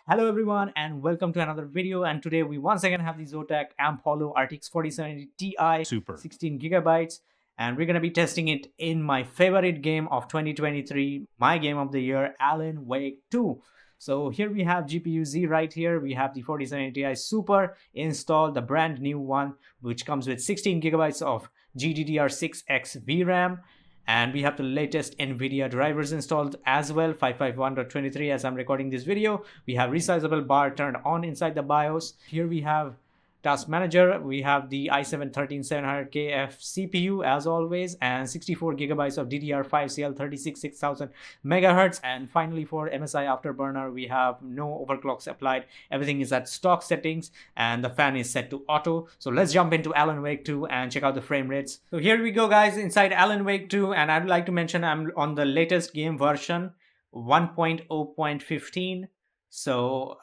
Hello everyone and welcome to another video, and today we once again have the Zotac Amp Hollow RTX 4070 Ti Super. 16 gigabytes, and we're going to be testing it in my favorite game of 2023, my game of the year, Alan Wake 2. So here we have GPU Z right here. We have the 4070 Ti Super installed, the brand new one, which comes with 16 gigabytes of GDDR6X VRAM, and we have the latest NVIDIA drivers installed as well, 551.23 as I'm recording this video. We have resizable bar turned on inside the BIOS. Here we have Task Manager. We have the i7-13700KF CPU as always, and 64 gigabytes of DDR5 CL36 6000 megahertz. And finally, for MSI Afterburner, we have no overclocks applied. Everything is at stock settings, and the fan is set to auto. So let's jump into Alan Wake 2 and check out the frame rates. So here we go, guys, inside Alan Wake 2, and I'd like to mention I'm on the latest game version 1.0.15. So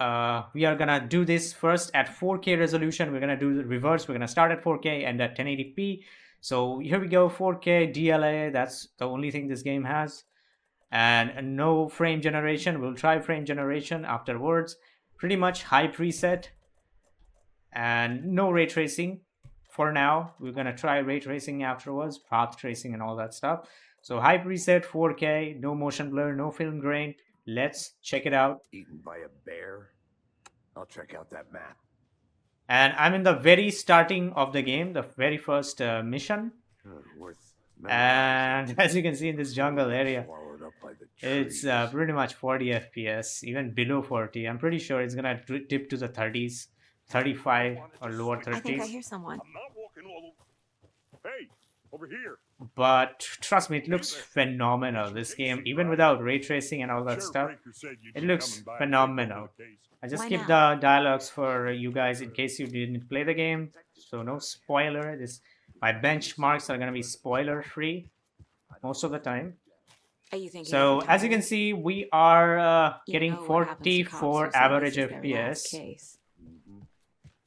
we are gonna do this first at 4K resolution. We're gonna do the reverse. We're gonna start at 4K and at 1080p. So here we go, 4K DLA. That's the only thing this game has, and no frame generation. We'll try frame generation afterwards. Pretty much high preset, and no ray tracing for now. We're gonna try ray tracing afterwards, path tracing and all that stuff. So high preset, 4K, no motion blur, no film grain. Let's check it out. Eaten by a bear? I'll check out that map. And I'm in the very starting of the game, the very first mission. And as you can see in this jungle area, it's pretty much 40 FPS, even below 40. I'm pretty sure it's gonna dip to the 30s, 35 or lower 30s. I think I hear someone. I'm not walking all over. Hey, over here. But trust me, it looks phenomenal, this game, even without ray tracing and all that stuff. It looks phenomenal. I just keep the dialogues for you guys in case you didn't play the game, so no spoiler. My benchmarks are gonna be spoiler free most of the time. Are you thinking So as you can see, we are getting 44 average FPS.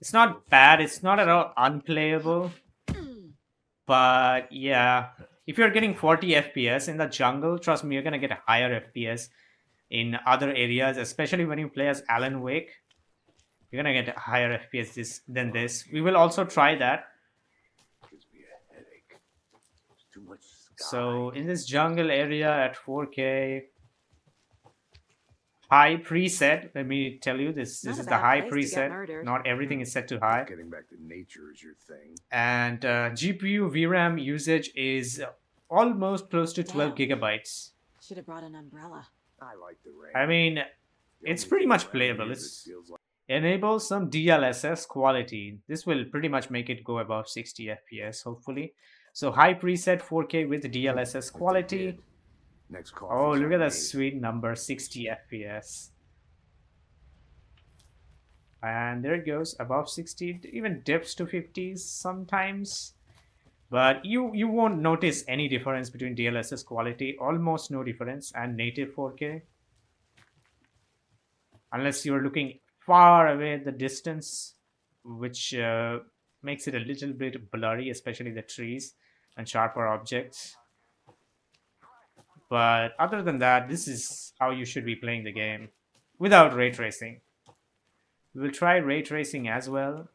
It's not bad, it's not at all unplayable. But yeah, if you're getting 40 FPS in the jungle, trust me, you're gonna get a higher FPS in other areas, especially when you play as Alan Wake. You're gonna get a higher FPS than this. We will also try that. Gives me a headache. There's too much sky. So in this jungle area at 4K, high preset, let me tell you, this is the high preset. Not everything is set to high. Getting back to nature is your thing. And GPU VRAM usage is almost close to 12 gigabytes. Should have brought an umbrella. I like the rain. I mean, it's pretty much playable. It's enables some DLSS quality. This will pretty much make it go above 60 FPS, hopefully. So high preset 4K with DLSS quality. Next call. Oh, look at that sweet number, 60 FPS. And there it goes, above 60. It even dips to 50s sometimes. But you won't notice any difference between DLSS quality, almost no difference, and native 4K. Unless you're looking far away at the distance, which makes it a little bit blurry, especially the trees and sharper objects. But other than that, this is how you should be playing the game without ray tracing. We will try ray tracing as well.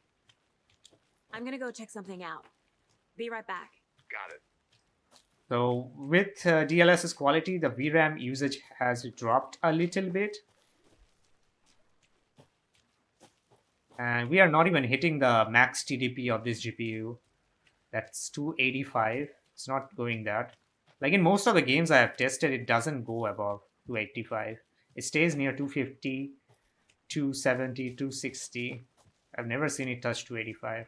I'm gonna go check something out. Be right back. Got it. So with DLSS quality, the VRAM usage has dropped a little bit. And we are not even hitting the max TDP of this GPU. That's 285. It's not going that. Like in most of the games I have tested, it doesn't go above 285. It stays near 250, 270, 260. I've never seen it touch 285.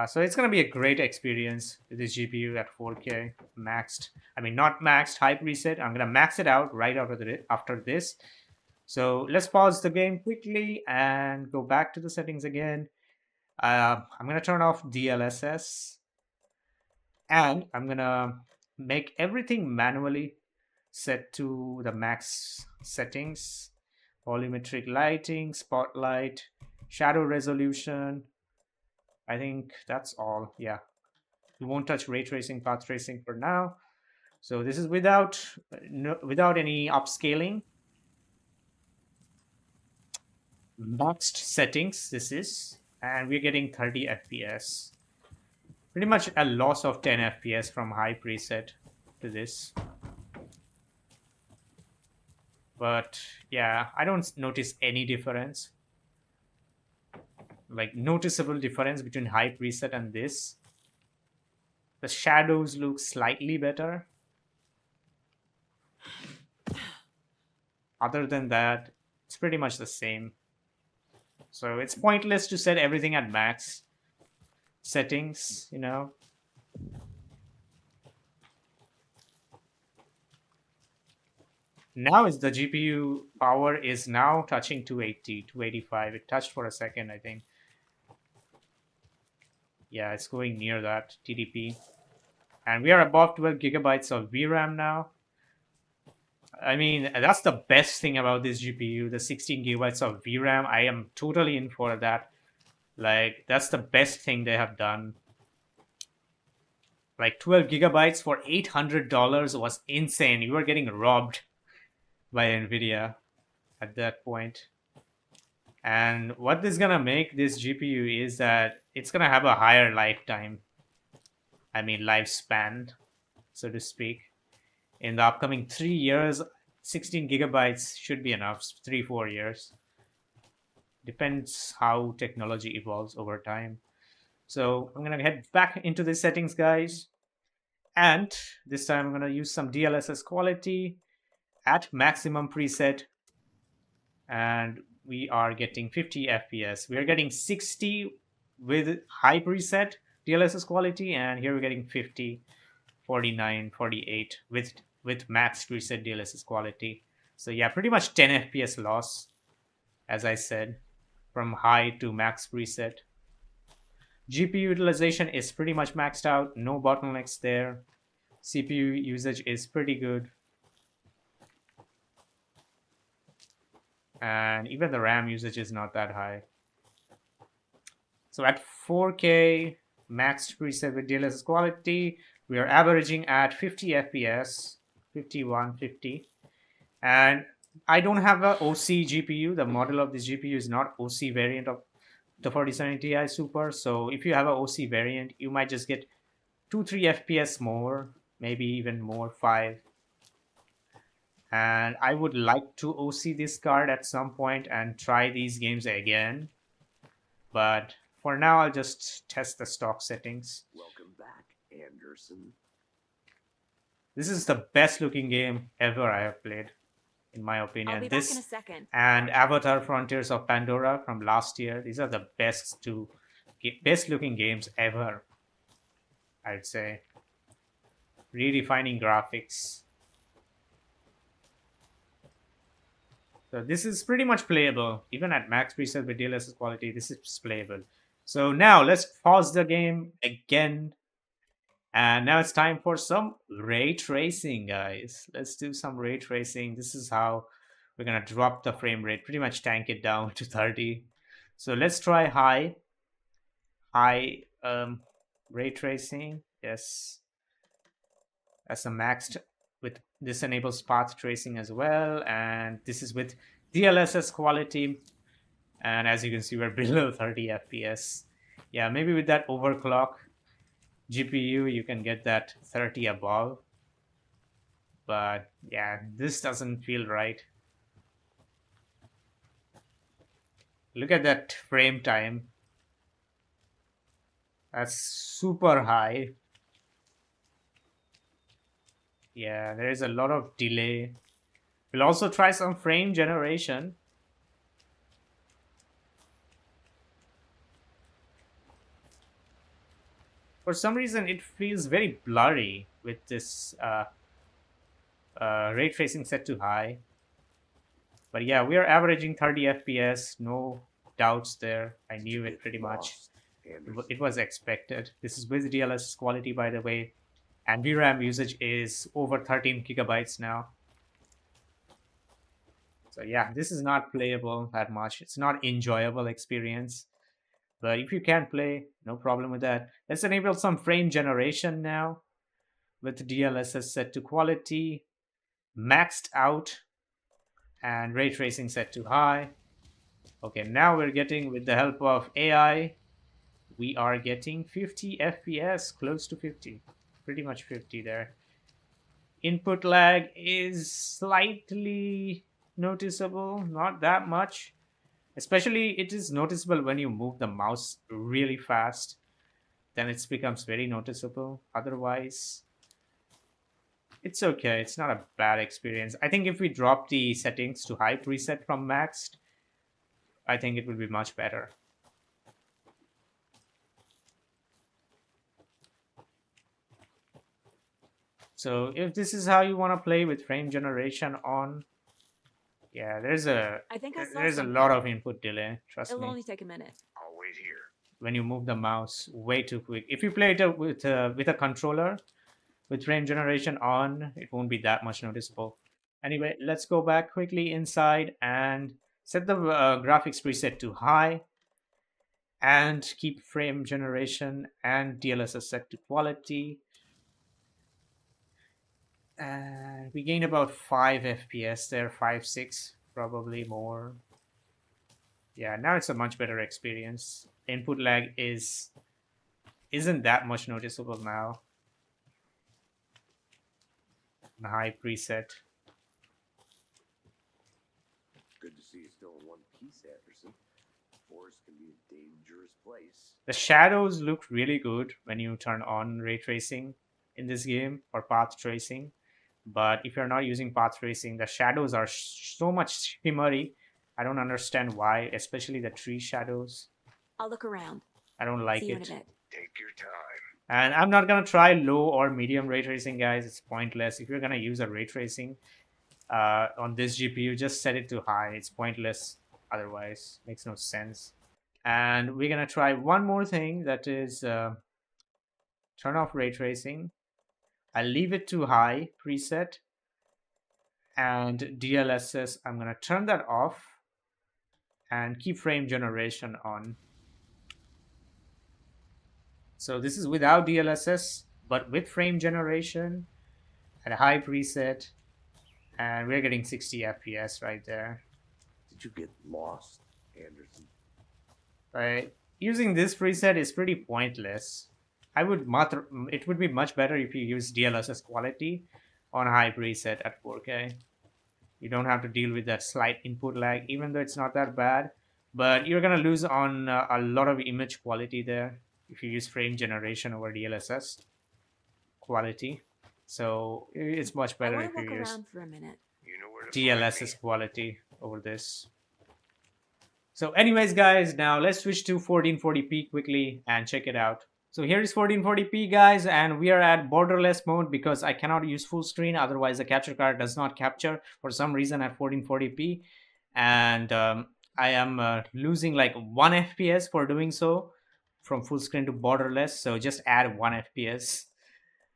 So it's going to be a great experience with this GPU at 4K maxed. I mean, not maxed, high preset. I'm going to max it out right after this. So let's pause the game quickly and go back to the settings again. I'm going to turn off DLSS. And I'm going to make everything manually set to the max settings. Volumetric lighting, spotlight, shadow resolution. I think that's all. Yeah, we won't touch ray tracing, path tracing for now. So this is without without any upscaling. Maxed settings this is, and we're getting 30 FPS. Pretty much a loss of 10 FPS from high preset to this. But yeah, I don't notice any difference, like noticeable difference between high preset and this. The shadows look slightly better. Other than that, it's pretty much the same. So it's pointless to set everything at max settings, you know. Now is the GPU power is now touching 280, 285. It touched for a second, I think. Yeah, it's going near that TDP. And we are above 12 gigabytes of VRAM now. I mean, that's the best thing about this GPU, the 16 gigabytes of VRAM. I am totally in for that. Like, that's the best thing they have done. Like, 12 gigabytes for $800 was insane. You were getting robbed by NVIDIA at that point. And what this is gonna make this GPU is that it's gonna have a higher lifetime. I mean, lifespan, so to speak. In the upcoming 3 years, 16 gigabytes should be enough, 3-4 years. Depends how technology evolves over time. So I'm gonna head back into the settings, guys. And this time I'm gonna use some DLSS quality at maximum preset. And we are getting 50 FPS. We are getting 60 with high preset DLSS quality, and here we're getting 50, 49, 48 with max preset DLSS quality. So yeah, pretty much 10 FPS loss, as I said, from high to max preset. GPU utilization is pretty much maxed out, no bottlenecks there. CPU usage is pretty good. And even the RAM usage is not that high. So at 4K maxed preset with DLSS quality, we are averaging at 50 FPS, 51, 50. And I don't have a OC GPU. The model of this GPU is not OC variant of the 4070 Ti Super. So if you have an OC variant, you might just get 2-3 FPS more, maybe even more, 5. And I would like to OC this card at some point and try these games again. But for now, I'll just test the stock settings. Welcome back, Anderson. This is the best looking game ever I have played, in my opinion. I'll be This back in a second. and Avatar Frontiers of Pandora from last year, these are the best looking games ever, I'd say. Redefining graphics. So this is pretty much playable. Even at max preset with DLSS quality, this is playable. So now let's pause the game again. And now it's time for some ray tracing, guys. Let's do some ray tracing. This is how we're gonna drop the frame rate, pretty much tank it down to 30. So let's try high ray tracing. Yes, that's a maxed. With this enables path tracing as well, and this is with DLSS quality. And as you can see, we're below 30 FPS. Yeah, maybe with that overclock GPU, you can get that 30 above. But yeah, this doesn't feel right. Look at that frame time. That's super high. Yeah, there is a lot of delay. We'll also try some frame generation. For some reason, it feels very blurry with this ray tracing set to high. But yeah, we are averaging 30 FPS. No doubts there. I knew it pretty much. It was expected. This is with DLSS quality, by the way. And VRAM usage is over 13 gigabytes now. So yeah, this is not playable that much. It's not enjoyable experience. But if you can play, no problem with that. Let's enable some frame generation now. with DLSS set to quality, maxed out, and ray tracing set to high. Okay, now we're getting, with the help of AI, we are getting 50 FPS, close to 50, pretty much 50 there. Input lag is slightly noticeable, not that much. Especially, it is noticeable when you move the mouse really fast. Then it becomes very noticeable. Otherwise, it's okay. It's not a bad experience. I think if we drop the settings to high preset from maxed, I think it will be much better. So if this is how you want to play with frame generation on, yeah, I think I saw there's a something. lot of input delay. Trust It'll me. only take a minute. I'll wait here. When you move the mouse way too quick. If you play it with a controller with frame generation on, it won't be that much noticeable. Anyway, let's go back quickly inside and set the graphics preset to high and keep frame generation and DLSS set to quality. And we gained about 5 FPS there, 5, 6, probably more. Yeah, now it's a much better experience. Input lag isn't that much noticeable now. The high preset. Good to see you still in one piece, Anderson. Forest can be a dangerous place. The shadows look really good when you turn on ray tracing in this game, or path tracing. But if you're not using path tracing, the shadows are so much shimmery. I don't understand why, especially the tree shadows. I'll look around. I don't like See you in a it. bit. Take your time. And I'm not gonna try low or medium ray tracing, guys. It's pointless. If you're gonna use a ray tracing on this GPU, just set it to high. It's pointless otherwise. Makes no sense. And we're gonna try one more thing, that is turn off ray tracing. I'll leave it to high preset, and DLSS, I'm gonna turn that off and keep frame generation on. So this is without DLSS, but with frame generation at a high preset, and we're getting 60 FPS right there. Did you get lost, Anderson? Right? Using this preset is pretty pointless. It would be much better if you use DLSS quality on high preset at 4K. You don't have to deal with that slight input lag, even though it's not that bad. But you're gonna lose on a lot of image quality there if you use frame generation over DLSS quality. So it's much I better want if to you walk use around for a minute. You know where to DLSS quality over this. So anyways, guys, now let's switch to 1440p quickly and check it out. So here is 1440p, guys, and we are at borderless mode because I cannot use full screen, otherwise the capture card does not capture for some reason at 1440p. And I am losing like 1 FPS for doing so from full screen to borderless, so just add 1 FPS.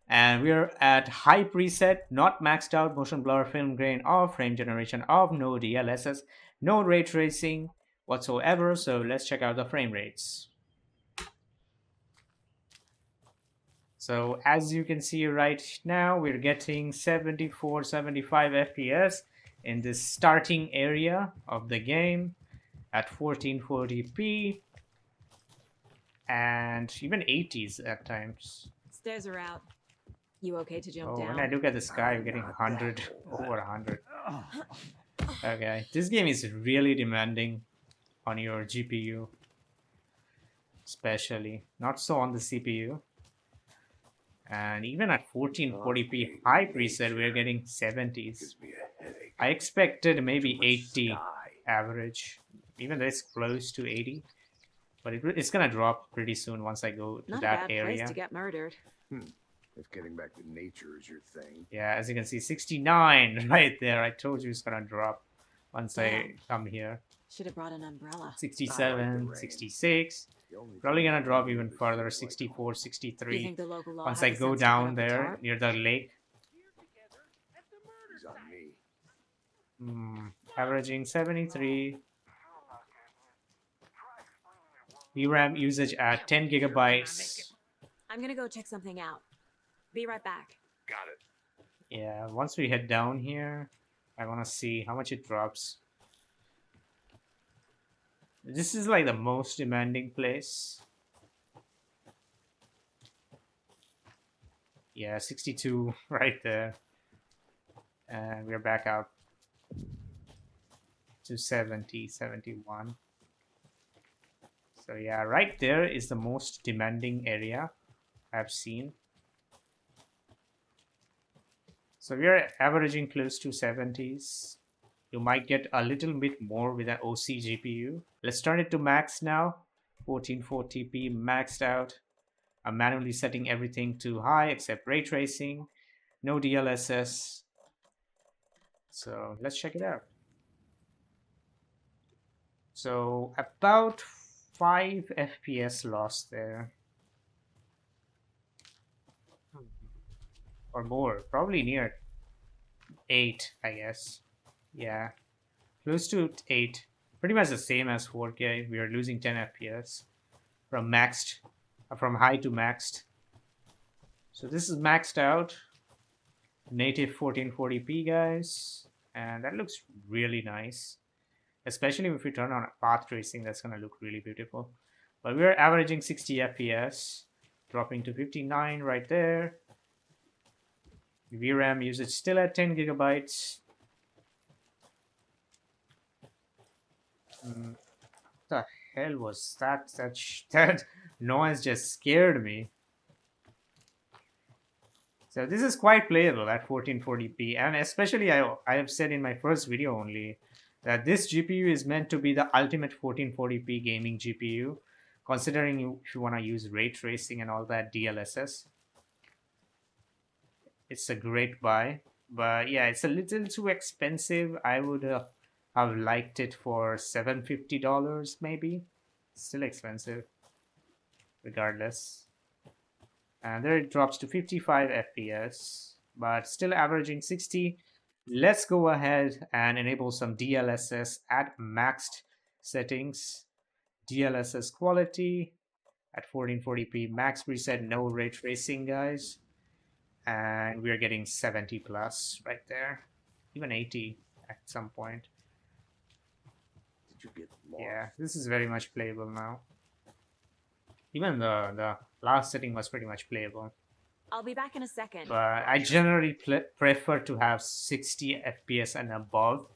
And we're at high preset, not maxed out, motion blur, film grain off, frame generation off, no DLSS, no ray tracing whatsoever. So let's check out the frame rates. So as you can see right now, we're getting 74, 75 FPS in this starting area of the game at 1440p and even 80s at times. Stairs are out. You okay to jump Oh, down? when I look at the sky, I'm getting 100, over 100. Okay, this game is really demanding on your GPU, especially. Not so on the CPU. And even at 1440p high preset, we're getting 70s. Gives me a headache. I expected maybe Too much 80 sky. average, even though it's close to 80. But it's gonna drop pretty soon once I go to Not a that bad area. place to get murdered. If getting back to nature is your thing. Yeah, as you can see, 69 right there. I told you it's gonna drop once I Damn. come here. Should have brought an umbrella. 67, rain. 66. The only Probably thing gonna I drop do even is further, feel like 64, You 63. think the local law Once had I the go sense to put down up the there tarp? near the lake, he's on me. averaging 73. VRAM usage at 10 gigabytes. I'm gonna go check something out. Be right back. Got it. Yeah, once we head down here, I want to see how much it drops. This is like the most demanding place. Yeah, 62 right there. And we're back up to 70, 71. So yeah, right there is the most demanding area I've seen. So we are averaging close to 70s. You might get a little bit more with an OC GPU. Let's turn it to max now. 1440p maxed out. I'm manually setting everything to high except ray tracing. No DLSS. So let's check it out. So about 5 FPS loss there. Or more. Probably near 8, I guess. Yeah. Close to 8. Pretty much the same as 4K. We are losing 10 FPS from maxed, from high to maxed. So this is maxed out. Native 1440p, guys. And that looks really nice. Especially if we turn on path tracing, that's going to look really beautiful. But we're averaging 60 FPS, dropping to 59 right there. VRAM usage still at 10 gigabytes. What the hell was that? That noise just scared me. So this is quite playable at 1440p, and especially I have said in my first video only that this GPU is meant to be the ultimate 1440p gaming GPU, considering if you want to use ray tracing and all that DLSS. It's a great buy, but yeah, it's a little too expensive. I would have liked it for $750 maybe. Still expensive, regardless. And there it drops to 55 FPS, but still averaging 60. Let's go ahead and enable some DLSS at maxed settings. DLSS quality at 1440p max preset, no ray tracing, guys. And we're getting 70 plus right there, even 80 at some point. Did you get lost? Yeah, this is very much playable now. Even the last setting was pretty much playable. I'll be back in a second. But I generally prefer to have 60 FPS and above,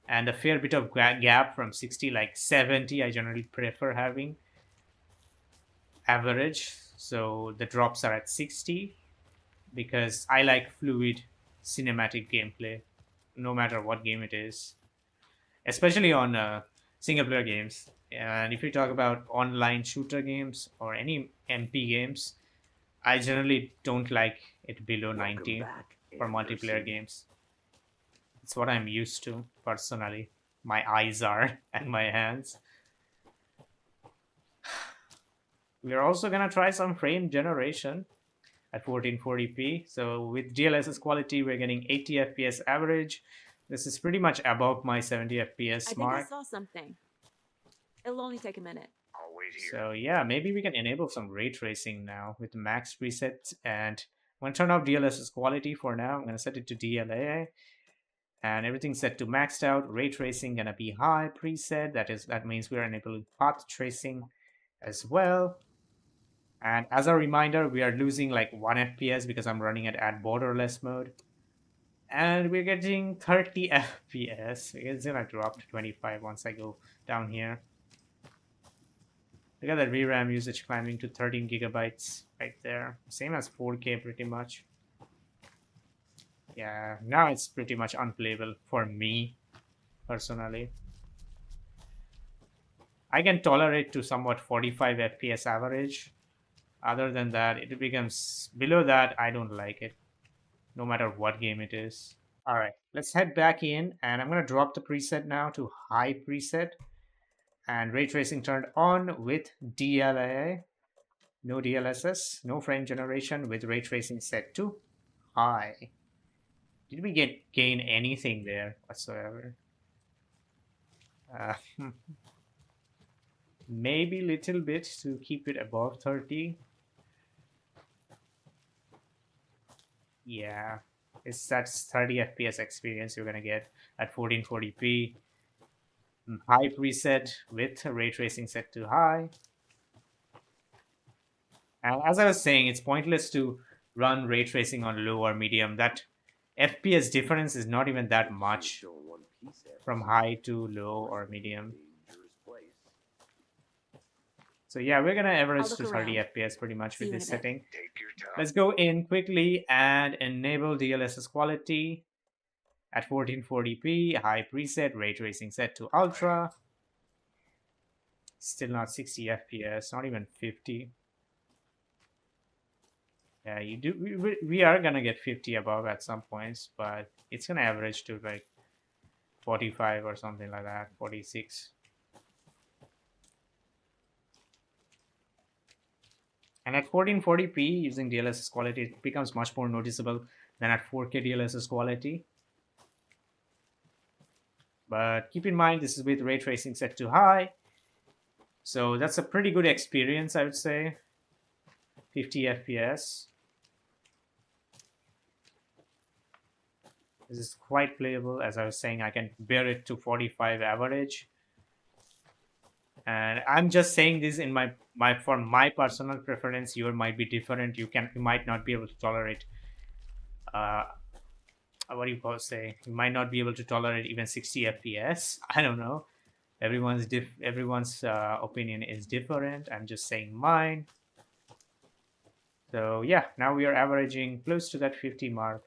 and a fair bit of gap from 60, like 70, I generally prefer having average. So the drops are at 60 because I like fluid cinematic gameplay, no matter what game it is, especially on single player games. And if you talk about online shooter games or any MP games, I generally don't like it below 90 for multiplayer games. It's what I'm used to personally. My eyes are and my hands. We're also gonna try some frame generation at 1440p. So with DLSS quality, we're getting 80 FPS average. This is pretty much above my 70 FPS I mark. think I saw something. It'll only take a minute. I'll wait here. So yeah, maybe we can enable some ray tracing now with max presets, and I'm gonna turn off DLSS quality for now. I'm gonna set it to DLA, and everything's set to maxed out. Ray tracing gonna be high preset. That means we're enabling path tracing as well. And as a reminder, we are losing like 1 FPS because I'm running it at borderless mode. And we're getting 30 FPS. It's gonna drop to 25 once I go down here. Look at that VRAM usage climbing to 13 gigabytes right there. Same as 4K pretty much. Yeah, now it's pretty much unplayable for me personally. I can tolerate to somewhat 45 FPS average. Other than that, it becomes below that, I don't like it, no matter what game it is. All right, let's head back in, and I'm gonna drop the preset now to high preset, and ray tracing turned on with DLA, no DLSS, no frame generation, with ray tracing set to high. Did we gain anything there whatsoever? Maybe little bit to keep it above 30. Yeah, that's 30 FPS experience you're gonna get at 1440p. High preset with ray tracing set to high. And as I was saying, it's pointless to run ray tracing on low or medium. That FPS difference is not even that Good to see you much still in one piece, from Anderson. high to low Force or can be a medium. dangerous place. So yeah, we're gonna average look to 30 around. FPS pretty much See with you in this a bit. setting. Take your time. Let's go in quickly and enable DLSS quality at 1440p, high preset, ray tracing set to ultra. Still not 60 FPS, not even 50. Yeah, you do. We are gonna get 50 above at some points, but it's gonna average to like 45 or something like that, 46. And at 1440p using DLSS quality, it becomes much more noticeable than at 4K DLSS quality. But keep in mind, this is with ray tracing set to high. So that's a pretty good experience, I would say. 50 FPS. This is quite playable. As I was saying, I can bear it to 45 average. And I'm just saying this in my for my personal preference. Your might be different. You might not be able to tolerate uh what do you call say, you might not be able to tolerate even 60 FPS. I don't know. Everyone's opinion is different. I'm just saying mine. So yeah, now we are averaging close to that 50 mark.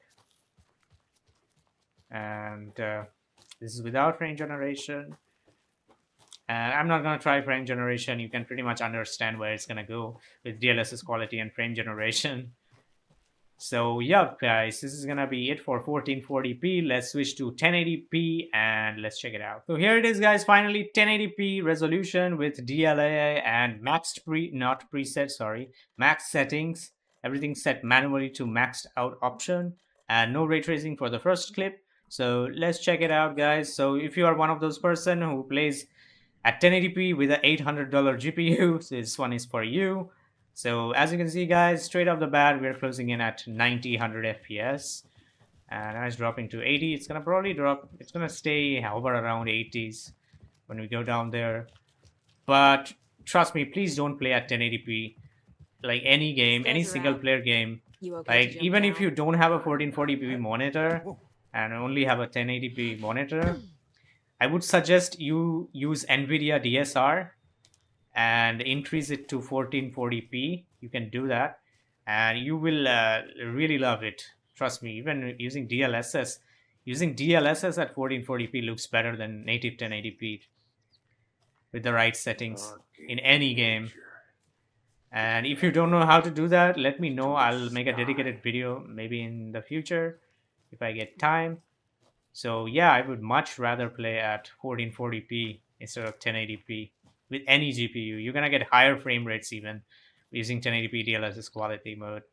And this is without frame generation. And I'm not going to try frame generation. You can pretty much understand where it's going to go with DLSS quality and frame generation. So yeah, guys, this is going to be it for 1440p. Let's switch to 1080p and let's check it out. So here it is, guys. Finally, 1080p resolution with DLA and not preset, sorry, max settings. Everything set manually to maxed out option and no ray tracing for the first clip. So let's check it out, guys. So if you are one of those person who plays at 1080p with an $800 GPU, so this one is for you. So as you can see, guys, straight off the bat, we're closing in at 100 FPS. And now it's dropping to 80. It's gonna probably drop. It's gonna stay hover around 80s when we go down there. But trust me, please don't play at 1080p. Like any game, any Stairs are single out. player game. You okay to Like jump even if down? you don't have a 1440p monitor and only have a 1080p monitor, I would suggest you use NVIDIA DSR and increase it to 1440p. You can do that and you will really love it. Trust me, even using DLSS at 1440p looks better than native 1080p with the right settings in any game. And if you don't know how to do that, let me know. I'll make a dedicated video maybe in the future if I get time. So yeah, I would much rather play at 1440p instead of 1080p with any GPU. You're gonna get higher frame rates even using 1080p DLSS quality mode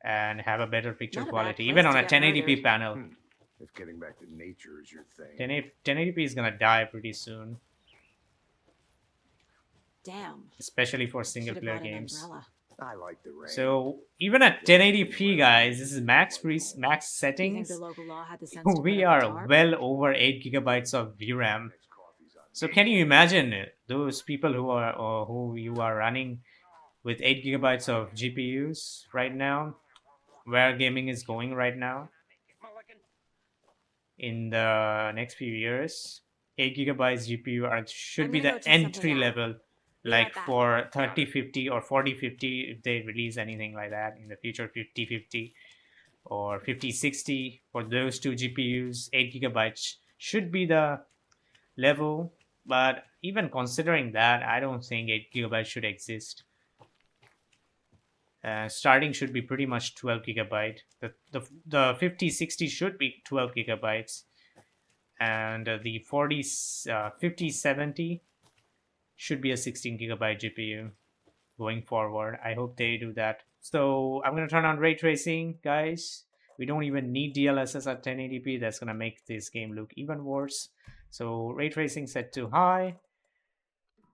and have a better picture Not a bad quality place even on to a get 1080p murdered. panel. If getting back to nature is your thing. 1080p is gonna die pretty soon, Damn. especially for single Should've player brought an games. umbrella. I like the rain. So even at 1080p, guys, this is max Do you think settings. the local law had the sense to put We up a are tarp? well over 8 gigabytes of VRAM. So can you imagine those people who are or who you are running with 8 gigabytes of GPUs right now, where gaming is going right now in the next few years? 8 gigabytes GPU should I'm be gonna the go check something entry out. level, Be like right back. for 3050 or 4050 if they release anything like that in the future, 5050 or 5060 for those two GPUs. 8 gigabytes should be the level, but even considering that, I don't think 8 gigabytes should exist. Starting should be pretty much 12 gigabyte. The 5060 should be 12 gigabytes, and the 5070 should be a 16 gigabyte GPU going forward. I hope they do that. So I'm gonna turn on ray tracing, guys. We don't even need DLSS at 1080p. That's gonna make this game look even worse. So ray tracing set to high,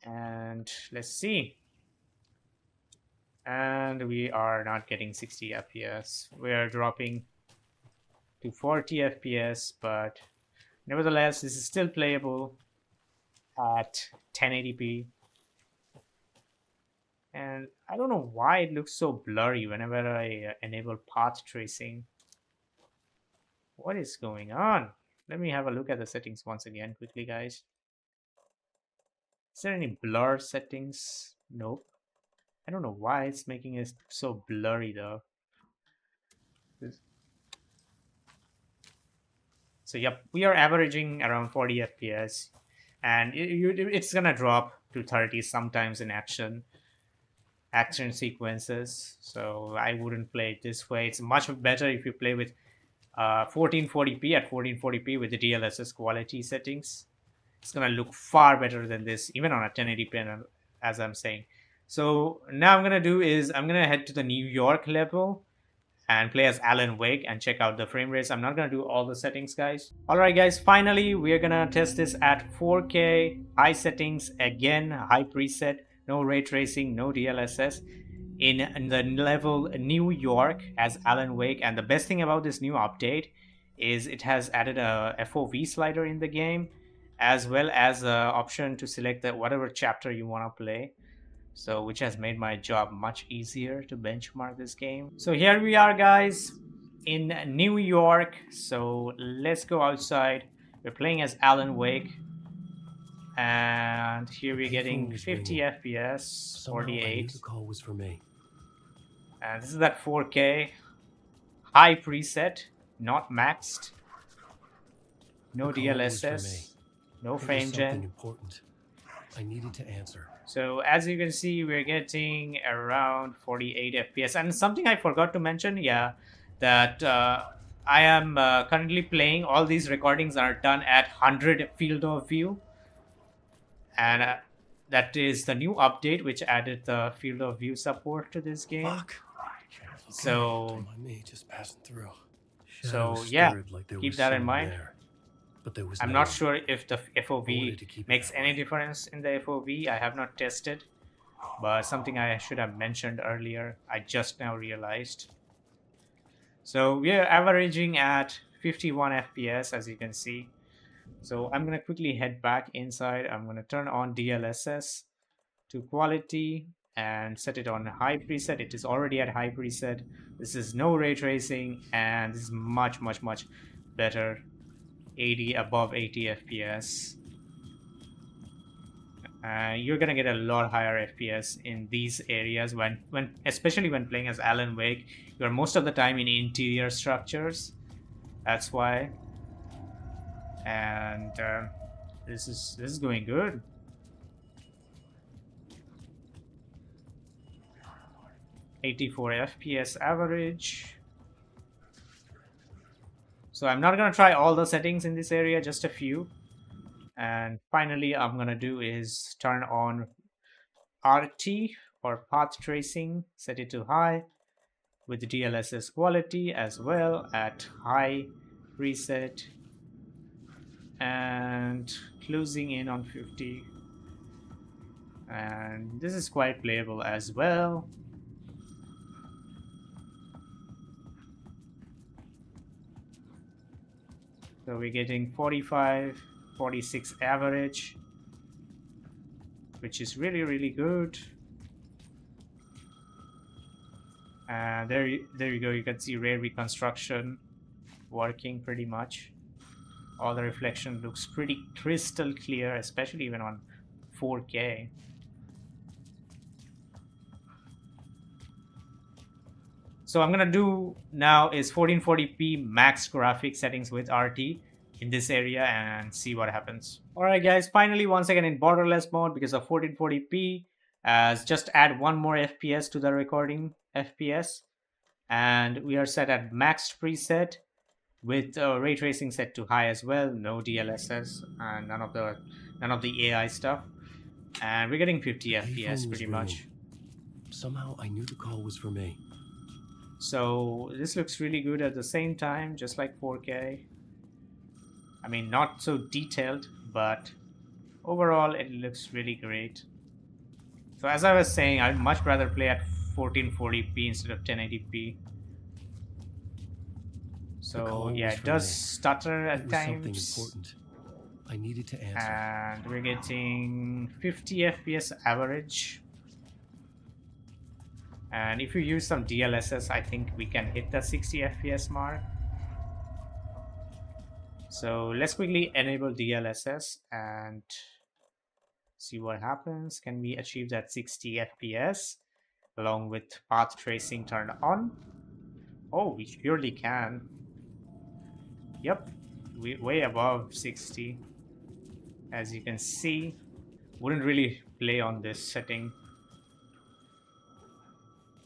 and let's see. And we are not getting 60 FPS. We are dropping to 40 FPS, but nevertheless, this is still playable at 1080p. And I don't know why it looks so blurry whenever I enable path tracing. What is going on? Let me have a look at the settings once again quickly, guys. Is there any blur settings? Nope. I don't know why it's making it so blurry though. So yep, we are averaging around 40 FPS, and it's gonna drop to 30 sometimes in action sequences. So I wouldn't play it this way. It's much better if you play with 1440p at 1440p with the DLSS quality settings. It's gonna look far better than this, even on a 1080p panel, as I'm saying. So now I'm gonna do is I'm gonna head to the New York level and play as Alan Wake and check out the frame rates. I'm not gonna do all the settings, guys. Alright guys, finally we are gonna test this at 4K, high settings, again, high preset, no ray tracing, no DLSS, in the level New York as Alan Wake. And the best thing about this new update is it has added a FOV slider in the game, as well as an option to select the whatever chapter you want to play. So which has made my job much easier to benchmark this game. So here we are, guys, in New York. So let's go outside. We're playing as Alan Wake, and here we're getting 50 FPS, 48. The call was for me. And this is that 4K high preset, not maxed. No DLSS, no frame gen. Important. I needed to answer. So as you can see, we're getting around 48 FPS. And something I forgot to mention, yeah, that I am currently playing, all these recordings are done at 100 field of view. And that is the new update which added the field of view support to this game. Fuck. So, Don't mind me just passing through. so yeah, Like there keep was that in someone mind. there, but there was I'm no not one. sure if the I wanted FOV to keep it makes that any way. difference in the FOV. I have not tested, but something I should have mentioned earlier. I just now realized. So we are averaging at 51 FPS, as you can see. So I'm gonna quickly head back inside. I'm gonna turn on DLSS to quality and set it on high preset. It is already at high preset. This is no ray tracing, and this is much better. 80 above 80 FPS. You're gonna get a lot higher FPS in these areas when especially when playing as Alan Wake. You're most of the time in interior structures. That's why. And this is going good. $84 FPS average. So I'm not gonna try all the settings in this area, just a few. And finally, I'm gonna do is turn on RT or path tracing, set it to high with the DLSS quality as well at high preset, and closing in on 50. And this is quite playable as well. So we're getting 45, 46 average, which is really good. And there you go. You can see ray reconstruction working pretty much. All the reflection looks pretty crystal clear, especially even on 4K. So I'm gonna do now is 1440p max graphic settings with RT in this area and see what happens. Alright guys, finally once again in borderless mode because of 1440p, as just add one more FPS to the recording FPS, and we are set at maxed preset with ray tracing set to high as well, no DLSS and none of the AI stuff, and we're getting 50 FPS pretty much. Somehow I knew the call was for me. So this looks really good at the same time, just like 4K. I mean, not so detailed, but overall it looks really great. So as I was saying, I'd much rather play at 1440p instead of 1080p. So call yeah, was it for does me. stutter It at was something times. important. I needed to answer. And we're getting 50 FPS average. And if you use some DLSS, I think we can hit the 60 FPS mark. So let's quickly enable DLSS and see what happens. Can we achieve that 60 FPS along with path tracing turned on? Oh, we surely can. Yep, way above 60. As you can see, wouldn't really play on this setting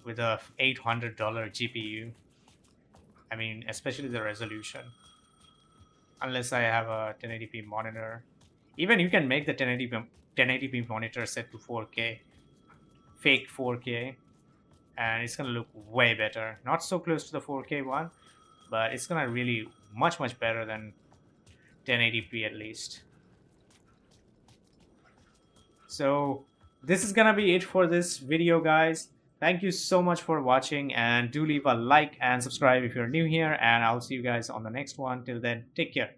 with a $800 GPU. I mean, especially the resolution. Unless I have a 1080p monitor. Even you can make the 1080p monitor set to 4K. Fake 4K. And it's gonna look way better. Not so close to the 4K one, but it's gonna really much better than 1080p at least. So this is gonna be it for this video, guys. Thank you so much for watching, and do leave a like and subscribe if you're new here, and I'll see you guys on the next one. Till then, take care.